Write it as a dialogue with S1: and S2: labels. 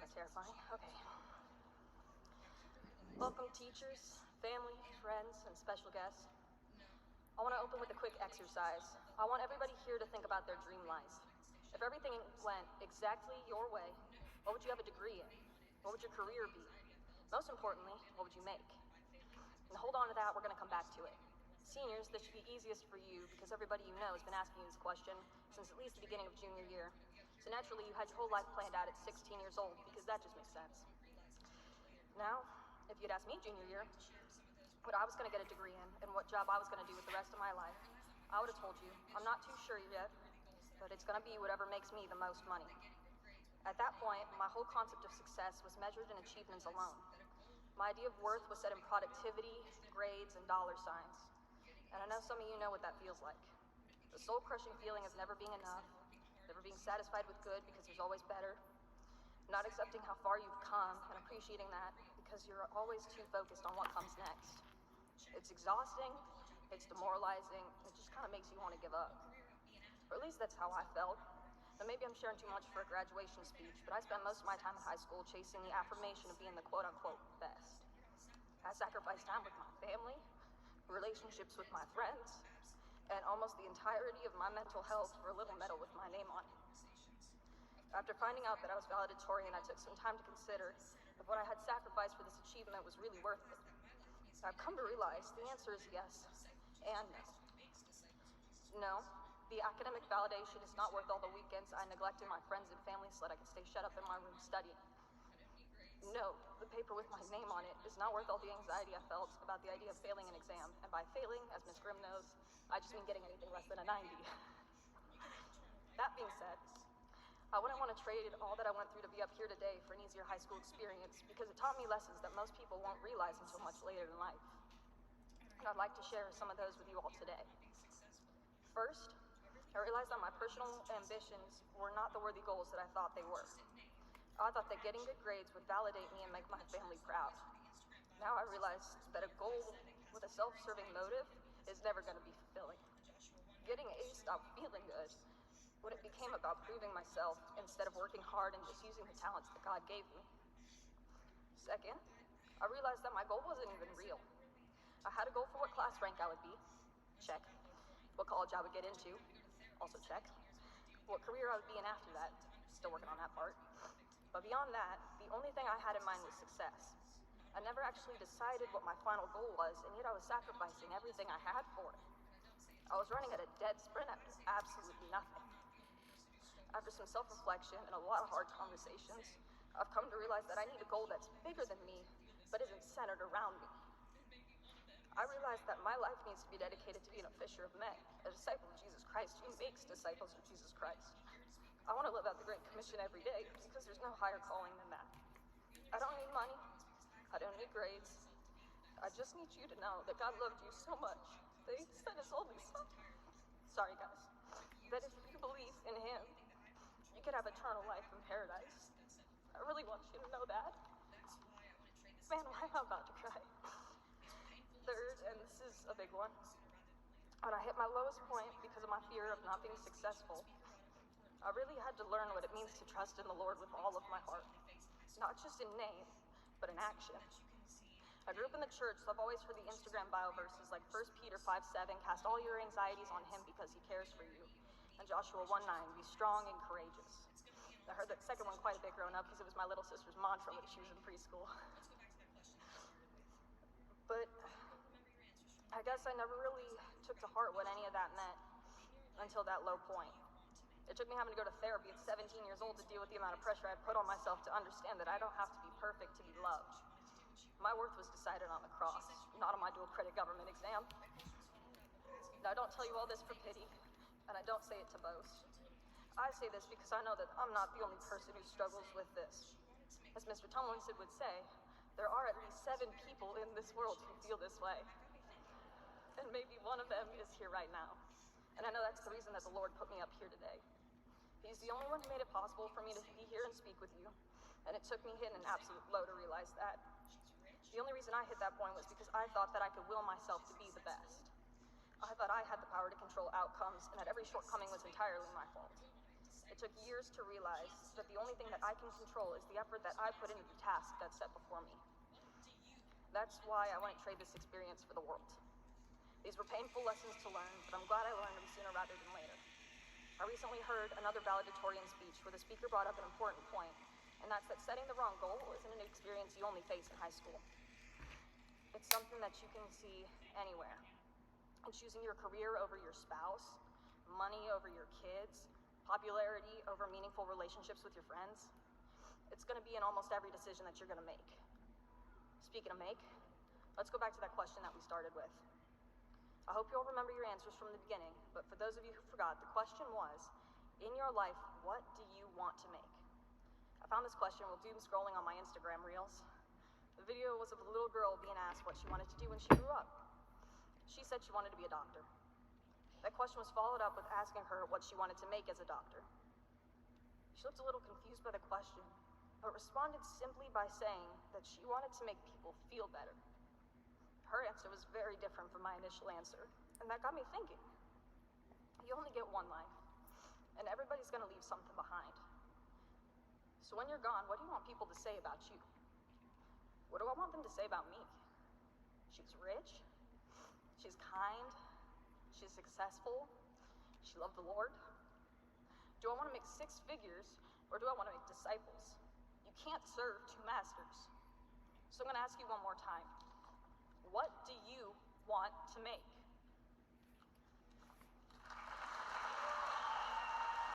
S1: kind of terrifying. Okay. Welcome teachers, family, friends, and special guests. I want to open with a quick exercise. I want everybody here to think about their dream life. If everything went exactly your way, what would you have a degree in? What would your career be? Most importantly, what would you make? And hold on to that, we're going to come back to it. Seniors, this should be easiest for you because everybody you know has been asking you this question since at least the beginning of junior year. So naturally, you had your whole life planned out at 16 years old because that just makes sense. Now, if you'd asked me junior year what I was going to get a degree in and what job I was going to do with the rest of my life, I would have told you, I'm not too sure yet, but it's going to be whatever makes me the most money. At that point, my whole concept of success was measured in achievements alone. My idea of worth was set in productivity, grades, and dollar signs. And I know some of you know what that feels like. The soul-crushing feeling of never being enough, never being satisfied with good because there's always better, not accepting how far you've come and appreciating that because you're always too focused on what comes next. It's exhausting, it's demoralizing, it just kind of makes you want to give up. Or at least that's how I felt. Now maybe I'm sharing too much for a graduation speech, but I spent most of my time in high school chasing the affirmation of being the quote-unquote best. I sacrificed time with my family, relationships with my friends, and almost the entirety of my mental health for a little medal with my name on it. After finding out that I was valedictorian, I took some time to consider if what I had sacrificed for this achievement was really worth it. I've come to realize the answer is yes and no. No, the academic validation is not worth all the weekends I neglected my friends and family so that I could stay shut up in my room studying. No, the paper with my name on it is not worth all the anxiety I felt about the idea of failing an exam. And by failing, as Miss Grimm knows, I just mean getting anything less than a 90. That being said, I wouldn't want to trade all that I went through to be up here today for an easier high school experience because it taught me lessons that most people won't realize until much later in life. And I'd like to share some of those with you all today. First, I realized that my personal ambitions were not the worthy goals that I thought they were. I thought that getting good grades would validate me and make my family proud. Now I realize that a goal with a self-serving motive is never going to be fulfilling. Getting A's stopped feeling good when it became about proving myself instead of working hard and just using the talents that God gave me. Second, I realized that my goal wasn't even real. I had a goal for what class rank I would be, check. What college I would get into, also check. What career I would be in after that, still working on that part. But beyond that, the only thing I had in mind was success. I never actually decided what my final goal was, and yet I was sacrificing everything I had for it. I was running at a dead sprint after absolutely nothing. After some self-reflection and a lot of hard conversations, I've come to realize that I need a goal that's bigger than me, but isn't centered around me. I realized that my life needs to be dedicated to being a fisher of men, a disciple of Jesus Christ who makes disciples of Jesus Christ. I want to live out the Great Commission every day because there's no higher calling than that. I don't need money. I don't need grades. I just need you to know that God loved you so much that He sent His only Son. Sorry, guys. That if you believe in Him, you could have eternal life in paradise. I really want you to know that. Man, why am I about to cry? Third, and this is a big one, when I hit my lowest point because of my fear of not being successful, I really had to learn what it means to trust in the Lord with all of my heart. Not just in name, but in action. I grew up in the church, so I've always heard the Instagram bio verses like 1 Peter 5:7, cast all your anxieties on Him because He cares for you. And Joshua 1:9, be strong and courageous. I heard that second one quite a bit growing up because it was my little sister's mantra when she was in preschool. But I guess I never really took to heart what any of that meant until that low point. It took me having to go to therapy at 17 years old to deal with the amount of pressure I put on myself to understand that I don't have to be perfect to be loved. My worth was decided on the cross, not on my dual credit government exam. Now, I don't tell you all this for pity, and I don't say it to boast. I say this because I know that I'm not the only person who struggles with this. As Mr. Tomlinson would say, there are at least 7 people in this world who feel this way. And maybe one of them is here right now. And I know that's the reason that the Lord put me up here today. He's the only one who made it possible for me to be here and speak with you. And it took me hitting an absolute low to realize that. The only reason I hit that point was because I thought that I could will myself to be the best. I thought I had the power to control outcomes and that every shortcoming was entirely my fault. It took years to realize that the only thing that I can control is the effort that I put into the task that's set before me. That's why I wouldn't trade this experience for the world. These were painful lessons to learn, but I'm glad I learned them sooner rather than later. I recently heard another valedictorian speech where the speaker brought up an important point, and that's that setting the wrong goal isn't an experience you only face in high school. It's something that you can see anywhere. And choosing your career over your spouse, money over your kids, popularity over meaningful relationships with your friends, it's going to be in almost every decision that you're going to make. Speaking of make, let's go back to that question that we started with. I hope you'll remember your answers from the beginning, but for those of you who forgot, the question was, in your life, what do you want to make? I found this question while doom scrolling on my Instagram reels. The video was of a little girl being asked what she wanted to do when she grew up. She said she wanted to be a doctor. That question was followed up with asking her what she wanted to make as a doctor. She looked a little confused by the question, but responded simply by saying that she wanted to make people feel better. Her answer was very different from my initial answer, and that got me thinking. You only get one life, and everybody's gonna leave something behind. So when you're gone, what do you want people to say about you? What do I want them to say about me? She's rich, she's kind, she's successful, she loved the Lord. Do I want to make 6 figures, or do I want to make disciples? You can't serve 2 masters. So I'm gonna ask you one more time. What do you want to make?